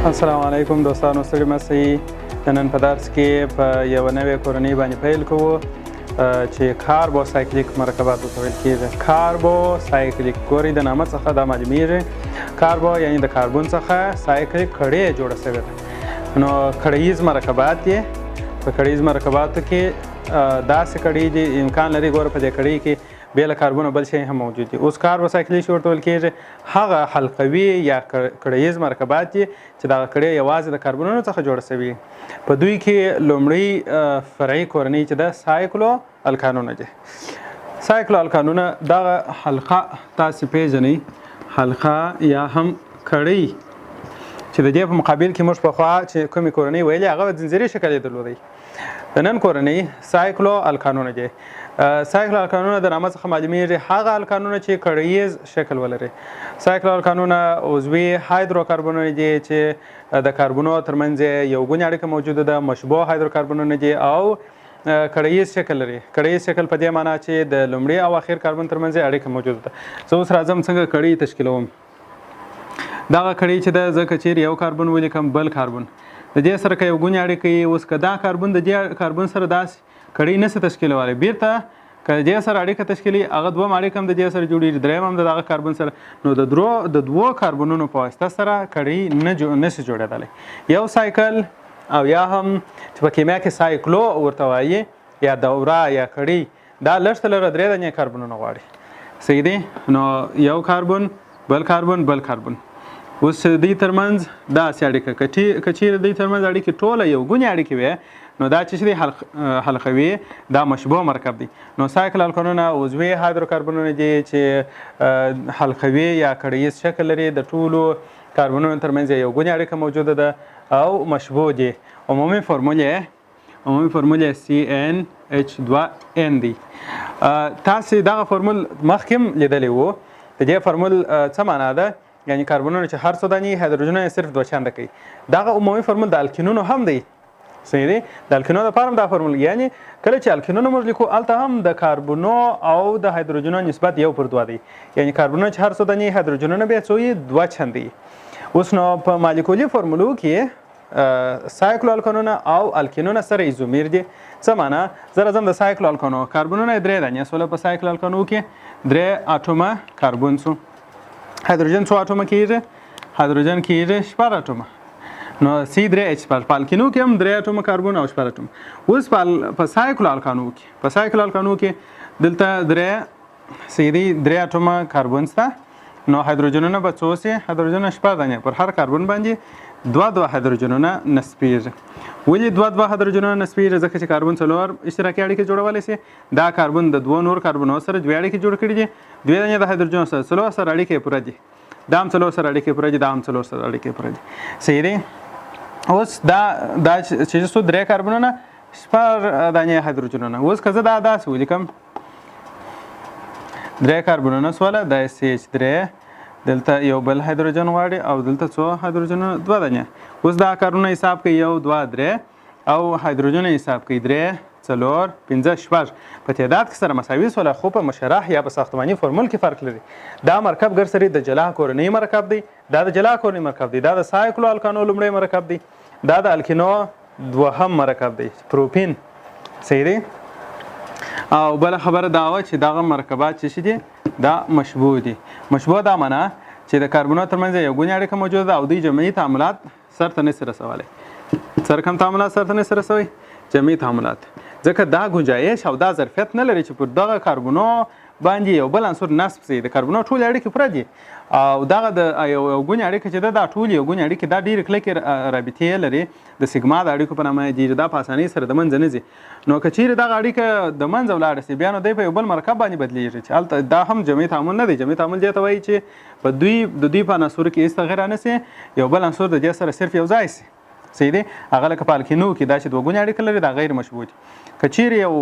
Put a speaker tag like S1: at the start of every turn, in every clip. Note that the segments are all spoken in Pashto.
S1: السلام علیکم دوستانو، ستړي مه شئ. د نن په درس کې په یوه نوې کورنۍ باندې پیل کوو چې کاربوسایکلیک مرکبات ورته ویل کېږي. کاربوسایکلیک، ګورئ د نامه څخه دا معلومیږي. کاربو یعنې د کاربن څخه، سایکلیک کړۍ جوړه شوې ده. نو کړیز مرکبات دي. په کړیز مرکباتو کې داسې کړۍ دي امکان لري ګوره په دې کړۍ کې بې له کاربن بل شی هم موجود دي. اوس کاربوسایکلیک ورته ویل کېږي. هغه حلقوي یا کړیز مرکبات دي چې دغه کړۍ یوازې د کاربنونو څخه جوړه شوي. په دوی کې لومړی فرعي کورنۍ چې ده سایکلو الکانونه دي. سایکلو الکانونه دغه حلقه تاسې پیژنئ، حلقه یا هم کړۍ چې د دې په مقابل کې موږ پخوا چې کومې کورنۍ ویلې هغه ځنځیري شکل یې درلودی. د نن کورنۍ سایکلو الکانونه دي. سایکلو الکانونه د نامه څخه معلومیږي هغه الکانونه چې کړیز شکل ولري. سایکلو الکانونه عضوي هایدروکاربنونه دي چې د کاربنو ترمنځ یو ګونې اړیکه موجوده ده. مشبوع هایدروکاربنونه دي او کړیز شکل لري. کړیز شکل په دې معنی چې د لومړي او اخر کاربن ترمنځ اړیکه موجوده ده. زه اوس راځم څنګه کړۍ تشکیلوم. دغه کړۍ چې ده ځکه چیرې یو کاربن ولیکم بل کاربن د دې سره که یو ګونې اړیکه یي، اوس که دا کاربن د دې کاربن سره داسې کړۍ نشي تشکیلولی، بیرته که د دې سره اړیکه تشکیلي هغه دویم اړیکه هم د دې سره جوړېږي، دریم هم د دغه کاربن سره. نو د دوو کاربنونو په واسطه سره کړۍ نشي جوړېدلی. یو سایکل او یا هم چې په کیمیا کې سایکلو ورته وایي یا دوره یا کړۍ، دا لږ تر لږه 3 دانې کاربنونه غواړي. صحیح دی؟ نو یو کاربن بل کاربن بل کاربن. اوس دوی ترمنځ داسې اړیکه که چیرې دوی ترمنځ اړیکې ټوله یو ګونې اړیکې وي، نو دا چې دی حلقوي دا مشبوع مرکب دی. نو سایکل الکانونه عضوي هایدروکاربنونه دي چې حلقوي یا کړیز شکل لري. د ټولو کاربنونو ترمنځ یو ګونې اړیکه موجوده ده او مشبوع دي. عمومي فورمول CnH2n دی. تاسې دغه فورمول مخکې هم لیدلی و. د دې فورمول څه معنا ده؟ یعنی کاربنونه چې هر څو دانې هایدروجنونه یې صرف 2 چنده کوي. دغه عمومي فورمول د الکینونو هم دی. صحیح دی؟ د الکینونو لپاره هم دا فورمول، یعنی کله چې الکینونه موږ لیکو هلته هم د کاربنو او د هایدروجنو نسبت 1:2 دی. یعنی کاربنونه چې هر څو دانې هایدروجنونه بیا څو یې 2 چنده یي. اوس نو په مالیکولي فورمولو کې سایکلو الکانونه او الکینونه سره ایزومیر دي. څه معنا؟ زه راځم د سایکلو الکانو کاربنونه 3 دانې سوله. په سایکلو الکانو کې 3 اټومه کاربن سو. هایدروجن څو اټومه کېږي؟ هایدروجن کېږي 4 اټومه. نو C3H4. په الکینو کې هم 3 اټومه کاربن او 4 اټومه. اوس په سایکلو الکانو کې دلته 3 اټومه کاربن شته. نو هایدروجنونه به څو سي؟ هایدروجنونه 4 دانې. پر هر کاربن باندې 2 هایدروجنونه نصبیږي. ولې 2 هایدروجنونه نصبیږي؟ ځکه چې کاربن 4 اشتراکي اړیکې جوړولی سي. دا کاربن د 2 نور کاربنونو سره 2 اړیکې جوړ کړي دي. 2 دانې د هایدروجنو سره 4 سره اړیکې پوره دي. دا هم 4 سره اړیکې پوره دي، دا هم 4 سره اړیکې پوره دي. صحیح دی؟ اوس دا چې څو 3 کاربنونه 4 دانې هایدروجنونه. اوس که زه دا داسې ولیکم 3 کاربنونه سوله، دا CH3، دلته یو بل هایدروجن غواړي او دلته څو هایدروجنونه 2 دانې. اوس دا کاربنونه حساب کوي 1 2 3 او هایدروجن حساب کوي 3 4 5 6. په تعداد کې سره مساوي سوله، خو په مشرح یا په ساختماني فورمول کې فرق لري. دا مرکب ګرسري د جلا کورنۍ مرکب دی. دا د جلا کورنۍ مرکب دی. دا د سایکلو الکانو لومړی مرکب دی. دا د الکینو دوهم مرکب دی، پروپین. صحیح دی؟ او بله خبره دا وه چې دغه مرکبات چې دي دا مشبوع دي. مشبوع دا معنا چې د کاربنونو ترمنځ یو ګونې اړیکه موجوده ده او دوی جمعي تعاملات سرته نشي رسولی. سره کوم تعاملات سرته نشي رسوی؟ جمعي تعاملات. ځکه دا گنجایش او دا ظرفیت نه لري چې پر دغه کاربنو باندې یو بل عنصر نصب شي. د کاربنو ټولې اړیکې پوره دي او دغه د یو ګونې اړیکه چې ده دا ټولې یو ګونې اړیکې دا ډېرې کلکې رابطې لري. د سیګما د اړیکو په نامه یادېږي. دا په اسانۍ سره د منځه نه ځي. نو که چیرې دغه اړیکه د منځه ولاړه شي بیا نو دی په یو بل مرکب باندې بدلیږي چې هلته دا هم جمعي تعامل نه دی. جمعي تعامل دې ته وایي چې د دوی په عناصرو کې هېڅ تغیر نه شي، یو بل عنصر د دې سره صرف یو ځای شي. صحیح دی؟ هغه لکه په الکینو کې دا چې 2 ګونې اړیکه لري دا غیر مشبوع دي. که چیرې یو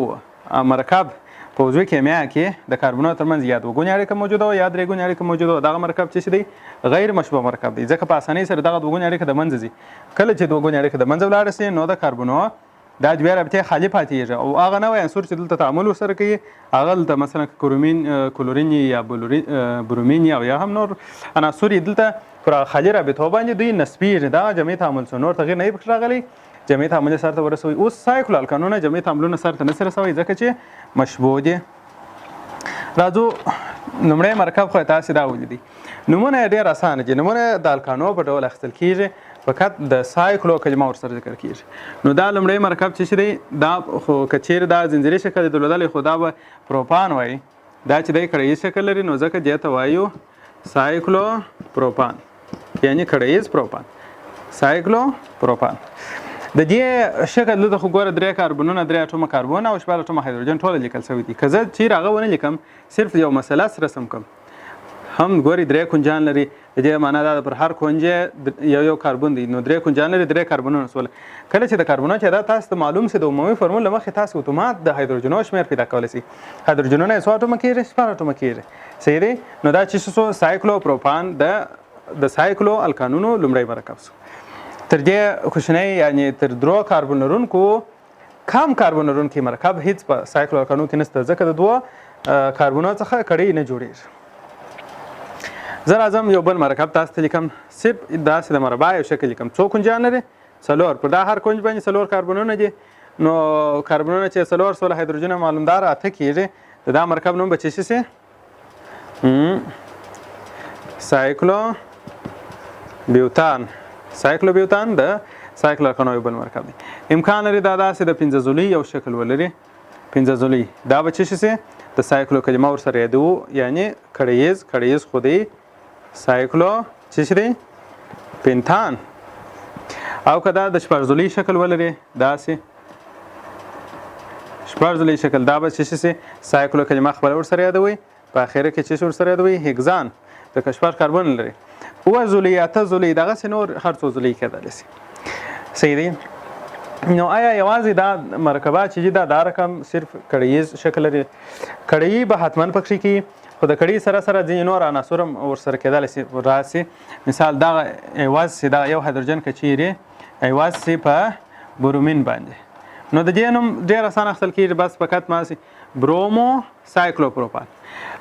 S1: مرکب په عضوي کیمیا کې د کاربنونو ترمنځ یا 2 ګونې اړیکه موجوده وه یا 3 ګونې اړیکه موجوده وه، دغه مرکب چې دی غیر مشبوع مرکب دی. ځکه په اسانۍ سره دغه 2 ګونې اړیکه د منځه ځي. کله چې 2 ګونې اړیکه د منځه ولاړه شي نو د کاربنو دا 2 رابطې خالي پاتېږي او هغه نوی عنصر چې دلته تعامل ورسره کوي هغه دلته مثلا کلورین یا برومین او یا هم نور عناصر دلته پر خالي رابطو باندې دوی نسبي دا جمعي تعامل څو نور تغیر نه پکې راغلی جمعي تعامل سره ته ورسوي. اوس سایکلو الکانونه جمعي تعاملونه سره ته نه رسوي ځکه چې مشبوه دي. راځو لومړی مرکب خو تاسې دا ولیدي. نومونه یې ډېر اسانه دي. نومونه د الکانو په ډول اخیستل کېږي فقط د سایکلو کلمه ورسره ذکر کېږي. نو دا لومړی مرکب چې دی دا خو که چیرې دا زنځیري شکل درلودلی خو دا به پروپان وایي. دا چې دی کړیز شکل لري نو ځکه دې ته وایو سایکلو پروپان یعنی کړیز پروپان سایکلو پروپان. د دې شکل دلته خو ګوره 3 کاربونونه 3 اټومه کاربون او 14 اټومه هایدروجن ټوله لیکل شوي دي. که زه چیرې هغه ونه لیکم صرف یو مثلث رسم کوم هم ګوري 3 کنجان لري د دې معنا دا پر هر کنج یو کاربون دی نو 3 کنجان لري 3 کاربونونه سول. کله چې د کاربونونو چې دا تاسو ته معلوم سي د عمومي فورمول مخې تاسو اتومات د هایدروجنونو شمیر پیدا کولی شي. هایدروجنونه 100 اټومه کېږي 14 اټومه کېږي صحیح دی. نو دا چې سو سایکلو پروپان د سایکلو الکانونو لومړی مرکب سو. تر دې کوچنی یعنی تر 3 کاربون لرونکو کم کاربون لرونکي مرکب هیڅ په سایکلو الکانو کې نشته ځکه د 2 کاربونونو څخه کړۍ نه جوړیږي. زه راځم یو بل مرکب تاسو ته لیکم صرف داسې د مربع یو شکل لیکم. څو کنجان لري 4 پر دا هر کنج باندې 4 کاربونونه دي نو کاربونونه چې 4 سوله هایدروجن معلومدار اته کېږي دا مرکب نوم به څه شي سایکلو بیوتان. سایکلو بیوتان د سایکلو الکانو یو بل مرکب دی. امکان لري دا داسې د 15 ځولي یو شکل ولري 15 ځولي دا به څه شي د سایکلو کلمه ورسره یادو یعنی کړیز خو دی سایکلو څه شي پنتان. او که دا د 14 ځولي شکل ولري داسې 14 ځولي شکل دا به څه شي سایکلو کلمه خپل ورسره یادوي په اخره کې څه ورسره یادوي هگزان د 14 کاربن لري. 7 ځولي 8 ځولي دغسې نور هر څو ځولي کېدلی شي صحیح دی. نو آیا یوازې دا مرکبات چې دا رقم صرف کړیز شکل لري کړی به حتما پکې کې خو د کړی سره سره ځینې نور عناصر هم ورسره کېدلی شي راسي. مثال دغه ایواز دا یو هایدروجن که چیرې ایواز په برومین باندې نو د دې نوم ډېر اسانه اخیستل کېږي بس فقط ماسي برومو سایکلوپروپان.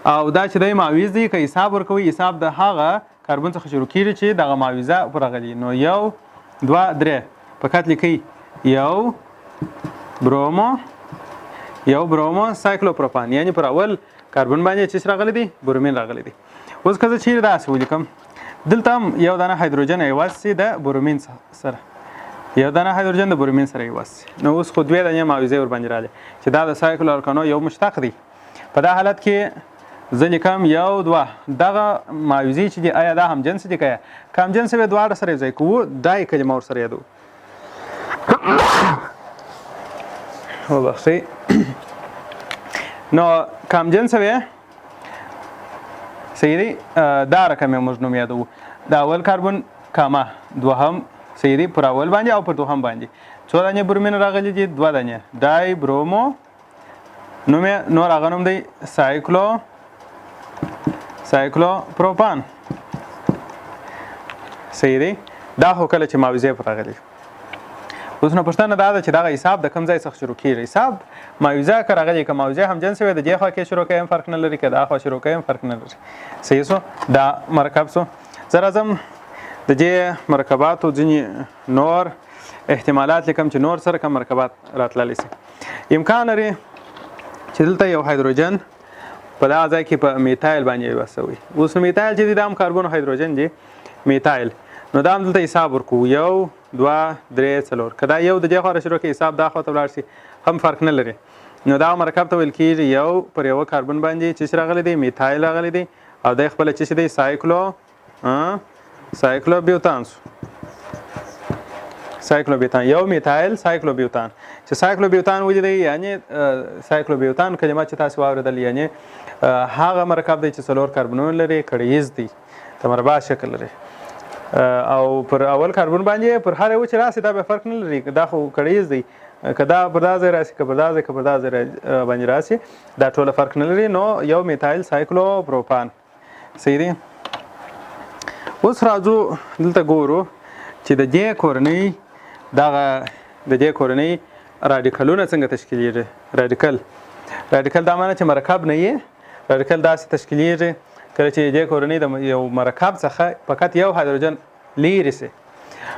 S1: او دا چې دی معاویز دی که حساب ورکوي حساب د هغه کاربون څخه شروع کېږي چې دغه معاویزه پر راغلي نو 1 2 3 فقط لیکي یو برومو سایکلوپروپان یعنی پر اول کاربون باندې چې راغلی دی برومین راغلی دی. اوس که زه چیرې داسې ولیکم دلته هم یو دانه هایدروجن ایواز سي د برومین سره یو دانه هایدروجن د برومین سره ایواز سي نو اوس خو 2 دانې معاویزې ور باندې راغلي چې دا د سایکلو الکانو یو مشتق دی. په دا حالت کې زه لیکم 1 2 دغه معاویزې چې دي آیا دا هم جنس دي که کم جنس وي دواړه سره یو ځای کوو دا یې کلمه ورسره یادو وبخښئ. نو کم جنس وي صحیح دی دا رقم یې موږ نوم یادوو د اول کاربون کامه دوهم صحیح دی پر اول باندې او پر دوهم باندې 4 دانې برومین راغلي دي 2 دانې ډای برومو نوم یې نور هغه نوم دی سایکلو پروپان صحیح دی. دا خو کله چې معاویزې پر راغلي. اوس نو پوښتنه دا ده چې دغه حساب د کوم ځای څخه شروع کېږي. حساب معاویزه که راغلي که معاویزه هم جنس وي د دې خوا کې شروع کوي هم فرق نه لري که دا خوا شروع کوي هم فرق نه لري صحیح سو دا مرکب سو. زه راځم د دې مرکباتو ځینې نور احتمالات لیکم چې نور سره کوم مرکبات راتللی شي. امکان لري چې دلته یو هایدروجن په دغه ځای کې په میتایل باندې ایواز شوی. اوس میتایل چې دی دا هم کاربون هایدروجن دی میتایل نو دا هم دلته حساب ورکوو 1 2 3 4 که دا یو د دې خوا شروع کې حساب دا خوا ته ولاړ شي هم فرق نه لري نو دا مرکب ته ویل کېږي یو پر یو کاربون باندې چې راغلی دی میتایل راغلی دی او دی خپله چې دی سایکلو بیوتان سایکلوبیوتان یو میتایل سایکلوبیوتان چې سایکلوبیوتان ولیدئ یعنی سایکلوبیوتان کلمه چې تاسو واورېدل یعنی هغه مرکب دی چې 4 کاربونونه لري کړیز دی د مربع شکل لري او پر اول کاربون باندې پر هر یو چې راسي دا به فرق نه لري دا خو کړیز دی که دا پر دا ځای راسي که پر دا ځای که پر دا ځای باندې راسي دا ټوله فرق نه لري نو یو میتایل سایکلوپروپان صحیح دی. اوس راځو دلته ګورو چې د دې کورنۍ راډیکلونه څنګه تشکیلیږي. راډیکل دا معنی چې مرکب نه یې راډیکل داسې تشکیلیږي کله چې دې کورنۍ د یو مرکب څخه فقط یو هایدروجن لیرې سي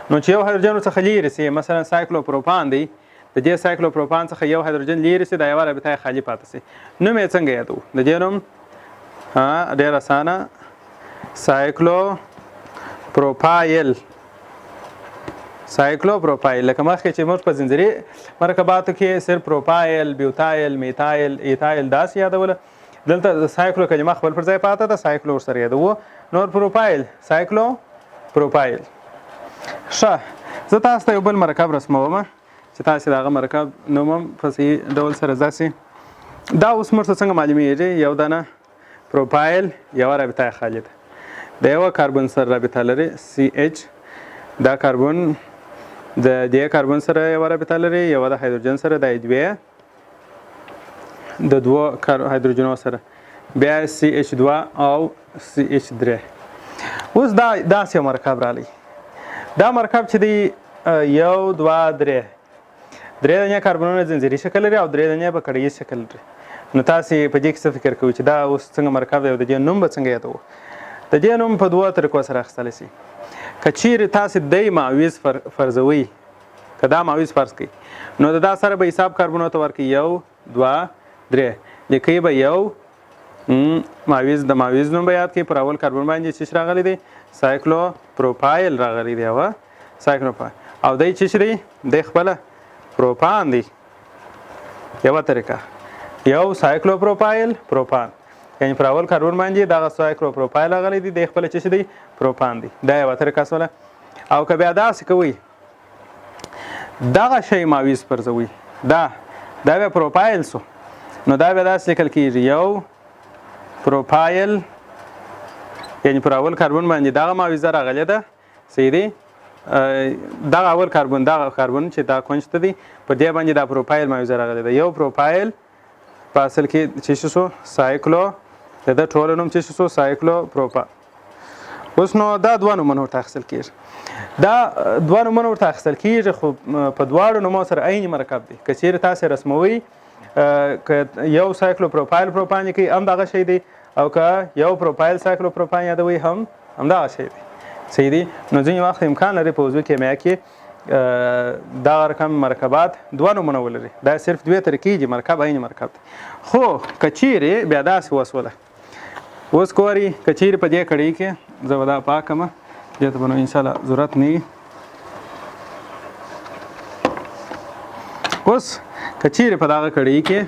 S1: نو چې یو هایدروجن څخه لیرې سي مثلا سایکلوپروپان دی د دې سایکلوپروپان څخه یو هایدروجن لیرې سي دا یوه رابطه خالي پاتې سي نوم یې څنګه یادو د دې نوم ډېر اسانه سایکلوپروپایل لکه مخکې چې موږ په زنځیري مرکباتو کې صرف پروپایل بیوتایل میتایل ایتایل داسې یادوله دلته د سایکلو کلمه خپل پر ځای پاته ده سایکلو ورسره یادوو نور پروپایل سایکلوپروپایل ښه زه تاسو ته یو بل مرکب رسموم چې تاسې د هغه مرکب نوم هم په صحیح ډول سره زده سي دا اوس موږ ته څنګه معلومیږي یو دانه پروپایل یوه رابطه خالي ده د یوه کاربن سره رابطه لري CH دا کاربن د دې کاربن سره یوه رابطه لري یوه د هایدروجن سره د دوه هایدروجنو سره بیا CH2 او CH3 اوس دا داسې یو مرکب رالی دا مرکب چې دی یو دوه درې دانې کاربنونه زنځیري شکل لري او درې دانې په کړیز شکل لري نو تاسې په دې کې څه فکر کوئ چې دا اوس څنګه مرکب دی او د دې نوم به څنګه یادوو د دې نوم په دوه طریقو سره اخیستلی شي که چیرې تاسې دی معوض فرضوئ که دا معوض فرض کړئ نو د دا سره به حساب کاربنو ته ورکړئ یو دوه درې لیکئ به یو معوض د معوض نوم به یاد کړئ پر اول کاربن باندې څه راغلی دی سایکلوپروپایل راغلی دی سایکلوپروپایل او دی څه دی دی خپله پروپان دی یوه طریقه یو سایکلوپروپایل پروپان یعنی پر اول کاربن باندې دغه سایکلوپروپایل راغلی دی دی خپله څه دی پروپان دی دا یوه طریقه شوله او که بیا داسې کوئ دغه شی معوض فرضوئ دا بیا پروپایل سو نو دا بیا داسې لیکل کېږي یو پروپایل یعنی پر اول کاربن باندې دغه معوضه راغلی ده صحیح دی دغه اول کاربن چې دا کونج ته دی په دې باندې دا پروپایل معوضه راغلی ده یو پروپایل په اصل کې چې شو سایکلو د ټولو نوم چې شو سایکلوپروپا اوس نو دا دوه نومونه ورته اخیستل کېږي دا دوه نومونه ورته اخیستل کېږي خو په دواړو نومو سره عین مرکب دی که چیرې تاسې رسموئ که یو سایکلوپروپایل پروپان یې کوي هم دغه شی دی او که یو پروپایل سایکلوپروپان یادوئ هم دغه شی دی صحیح دی نو ځینې وخت امکان لري په عضوي کیمیا کې دغه رقم مرکبات دوه نومونه ولري دا صرف دوه طریقې دي مرکب عین مرکب دی خو که چیرې بیا داسې وسوله اوس ګورئ که چیرې په دې کړۍ کې زه به دا پاکمه دې ته به نو انشاءالله ضرورت نه وي اوس که چیرې په دغه کړۍ کې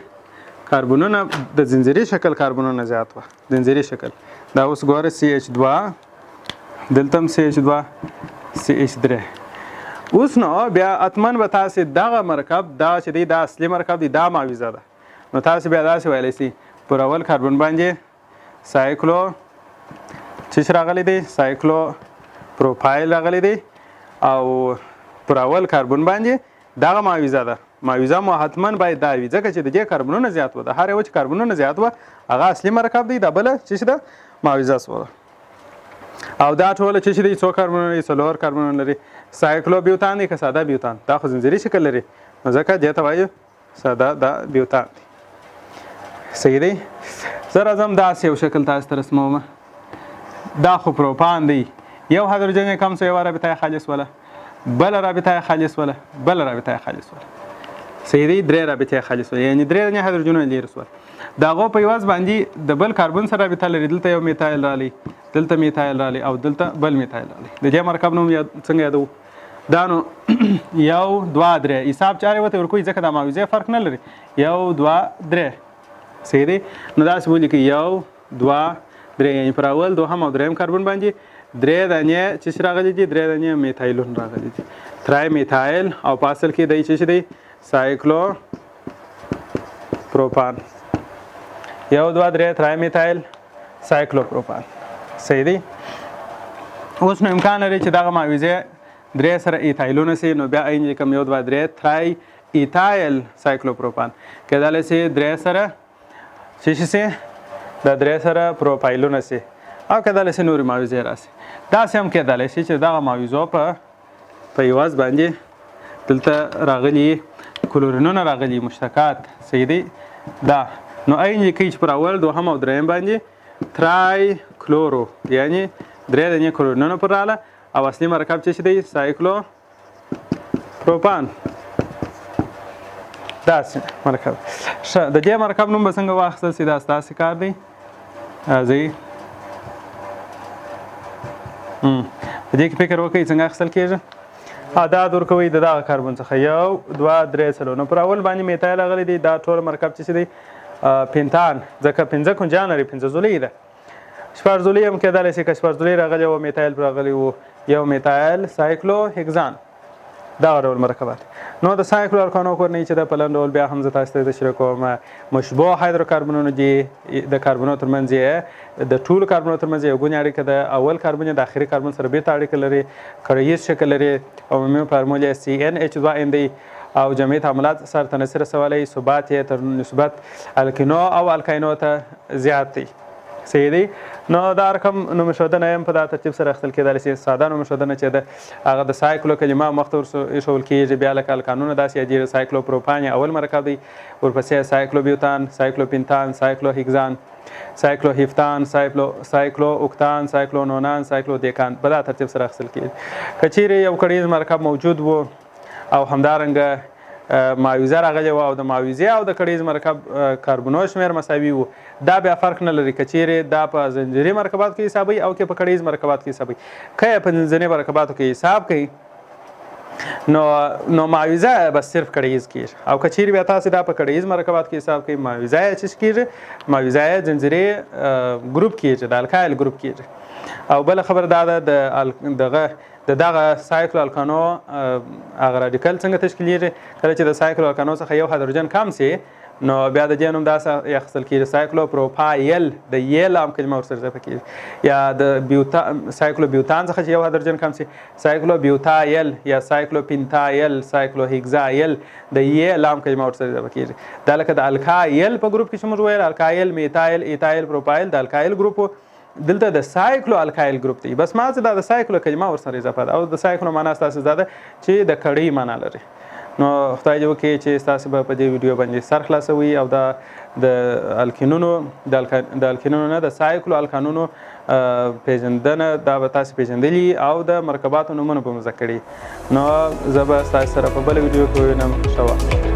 S1: کاربنونه د زنځیري شکل کاربنونه زیات وه زنځیري شکل دا اوس ګوره CH2 دلته هم CH2 CH3 اوس نو بیا اتمن به تاسې دغه مرکب دا چې دی دا اصلي مرکب دی دا معوضه ده نو تاسې بیا داسې ویلی سي پر اول کاربن باندې سایکلو چې راغلی دی سایکلوپروپایل راغلی دی او پر اول کاربن باندې دغه معوضه ده معوضه مو حتما باید دا وي ځکه چې د دې کاربنونه زیات وه د هر یو چې کاربنونه زیات وه هغه اصلي مرکب دی دا بله چې ده معوضه شوه او دا ټوله چې دی څو کاربنونه لري څلور کاربنونه لري سایکلو بیوتان دی که ساده بیوتان دا خو زنځیري شکل لري نو ځکه دې ته وایو ساده دا بیوتان دی صحیح دی زه راځم داسې یو شکل تاسو ته رسموم دا خو پروپان دی یو هایدروجن یې کم څه یوه رابطه یې خالص وله بله رابطه یې خالص وله بله رابطه یې خالص وله صحیح دی درې رابطې یې خالص وله یعنې درې دانې هایدروجنونه لیرې شول د هغو په عوض باندې د بل کاربن سره رابطه لري دلته یو میتایل رالی دلته میتایل رالی او دلته بل میتایل رالی د دې مرکب نوم څنګه یادوو دا نو یو دوه درې حساب چارې ورته ورکوي ځکه دا معوضې فرق نه لري یو دوه درې صحیح دی نو داسې ولیکئ یو دوه درې یعنې پر اول دوهم او درېیم کاربن باندې درې دانې چې راغلي دي درې دانې میتایلون راغلي دي ترای میتایل او په اصل کې دی چې دی سایکلوپروپان یو دوه درې ترای میتایل سایکلوپروپان صحیح دی اوس نو امکان لري چې دغه معوضې درې سره ایتایلونه سي نو بیا عین کوم یو دوه درې ترای ایتایل سایکلوپروپان کېدلی سي درې سره څه شي سي د درې سره پروپایلونه سي او کېدلی سي نورې معوضې راسي داسې هم کېدلی شي چې دغه معوضو په عوض باندې دلته راغلي کلورینونه راغلي مشتقات صحیح دی دا نو عین لیکئ چې پر اول دوهم او درېیم باندې ترای کلورو یعنی درې دانې کلورینونه پر راغله او اصلي مرکب چې دی سایکلو پروپان داسې مرکب. ښه د دې مرکب نوم به څنګه واخیستل شي دا ستاسې کار دی. راځئ په دې کې فکر وکړئ څنګه اخیستل کېږي. عدد ورکوئ د دغه کاربن څخه 1 2 3 4 نو پر اول باندې میتایل راغلی دی. دا ټول مرکب چې دی پینتان ځکه 5 کنجان لري 5 زولۍ ده. شپږ زولۍ هم کېدلی شي که شپږ زولۍ راغلی او میتایل پرې راغلی و یو میتایل سایکلو هیګزان دغه ډول مرکبات. نو د سایکلو ارکانو کورنۍ چې ده په لنډ ډول بیا هم زه تاسو ته تشریح کوم. مشبوع هایدروکاربنونه دي د کاربنونو ترمنځ یې د ټولو کاربنونو ترمنځ یو ګونې اړیکه ده. اول کاربن د آخري کاربن سره بیرته اړیکه لري کړیز شکل لري. عمومي فارمول یې CnH2n دی او جمعي تعاملات سره تناسب رسولی ثبات یې تر نسبت الکینو او الکاینو ته زیات دی. صحیح دی. نو دا رقم نومښودنه هم په دا ترتیب سره اخیستل کېدلی شي. ساده نومښودنه چې ده هغه د سایکلو کلمه مخته ایښول کېږي. بیا لکه الکانونه داسې یادېږي. سایکلو پروپان اول مرکب دی ورپسې سایکلو بیوتان سایکلو پینتان سایکلو هیګزان سایکلو هیفتان سایکلو اوکتان سایکلو نونان سایکلو دیکان په دا ترتیب سره اخیستل کېږي. که چیرې یو کړیز مرکب موجود و او همدارنګه معاوضه راغلی و او د معاوضې او د کړیز مرکب کاربنو شمېر مساوي و دا بیا فرق نه لري که چیرې دا په زنجیري مرکباتو کې حسابوي او که په کړیز مرکباتو کې حسابوي. که یې په زنجیري مرکباتو کې حساب کوي نو معاوضه بس صرف کړیز کېږي او که چیرې بیا تاسې دا په کړیز مرکباتو کې حساب کوي معاوضه یې څه کېږي معاوضه یې زنجیري ګروپ کېږي د الکایل ګروپ کېږي. او بله خبره دا ده دغه سایکلو الکانو هغه راډیکل څنګه تشکیلیږي. کله چې د سایکلو الکانو څخه یو هایدروجن کم سي نو بیا د دې نوم داسې اخیستل کېږي سایکلو پروپایل د یې لام کلمه ورسره اضافه کېږي. یا د سایکلو بیوتان څخه چې یو هایدروجن کم سي سایکلو بیوتایل یا سایکلو پینتایل سایکلو هیګزایل د یې لام کلمه ورسره اضافه کېږي. دا لکه د الکایل په ګروپ کې چې موږ ویل الکایل میتایل ایتایل پروپایل د الکایل ګروپ دلته د سایکلو الکایل ګروپ دی. بس ما دا د سایکلو کلمه ورسره اضافه ده او د سایکلو معنا ستاسو دا ده چې د کړۍ معنا لري. نو خدای دې وکړي چې ستاسو به په دې ویډیو باندې سر خلاصوي او دا د الکینونو نه د سایکلو الکانونو پیژندنه دا به تاسو پیژندلي او د مرکباتو نومونه به مو زده کړي. نو زه به ستاسو سره په بله ویډیو کې وینم. ښه وخت.